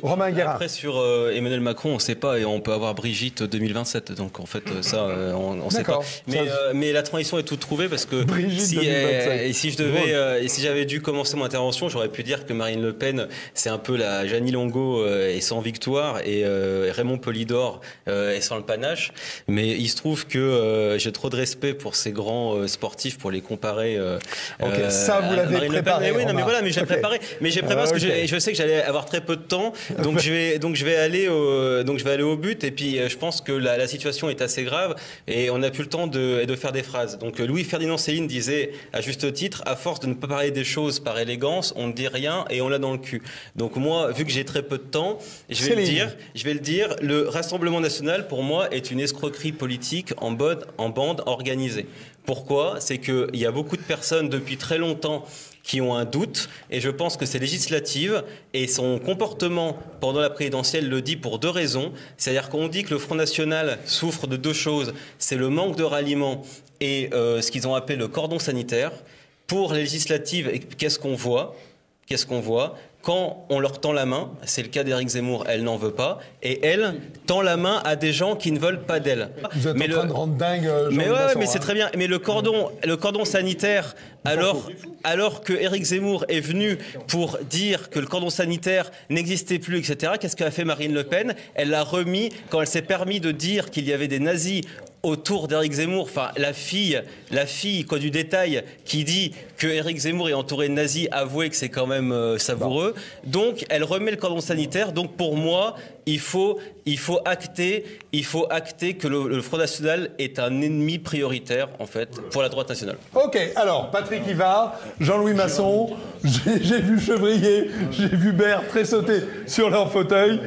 Romain Guérin. Après, sur Emmanuel Macron, on ne sait pas, et on peut avoir Brigitte 2027. Donc, en fait, ça, on ne sait pas. Mais la transition est toute trouvée parce que si j'avais dû commencer mon intervention, j'aurais pu dire que Marine Le Pen, c'est un peu la Jeannie Longo et sans victoire, et Raymond Polidor et sans le panache. Mais il se trouve que j'ai trop de respect pour ces grands sportifs pour les comparer. Ça, vous l'avez préparé. Oui, non, mais voilà, mais j'ai préparé. Mais j'ai préparé parce que je sais que j'allais avoir très peu de temps. Donc je vais aller au but, et puis je pense que la situation est assez grave et on n'a plus le temps de faire des phrases. Donc Louis-Ferdinand Céline disait à juste titre, à force de ne pas parler des choses par élégance, on ne dit rien et on l'a dans le cul. Donc moi, vu que j'ai très peu de temps, je vais le dire, le Rassemblement national pour moi est une escroquerie politique en bande organisée. Pourquoi ? C'est qu'il y a beaucoup de personnes depuis très longtemps qui ont un doute, et je pense que c'est législative, et son comportement pendant la présidentielle le dit pour deux raisons. C'est-à-dire qu'on dit que le Front National souffre de deux choses, c'est le manque de ralliement et ce qu'ils ont appelé le cordon sanitaire. Pour les législatives, qu'est-ce qu'on voit ? Quand on leur tend la main, c'est le cas d'Éric Zemmour, elle n'en veut pas, et elle tend la main à des gens qui ne veulent pas d'elle. Vous êtes en train de rendre dingue Mais ouais, mais c'est très bien. Mais le cordon sanitaire, alors que Éric Zemmour est venu pour dire que le cordon sanitaire n'existait plus, etc., qu'est-ce qu'a fait Marine Le Pen ? Elle l'a remis quand elle s'est permis de dire qu'il y avait des nazis autour d'Éric Zemmour, enfin la fille quoi, du détail, qui dit que Éric Zemmour est entouré de nazis, avouez que c'est quand même savoureux. Donc elle remet le cordon sanitaire. Donc pour moi, il faut acter que le Front National est un ennemi prioritaire en fait pour la droite nationale. Ok, alors Patrick Ivard, Jean-Louis Masson, j'ai vu Chevrier, j'ai vu Baird tressauter sur leur fauteuil.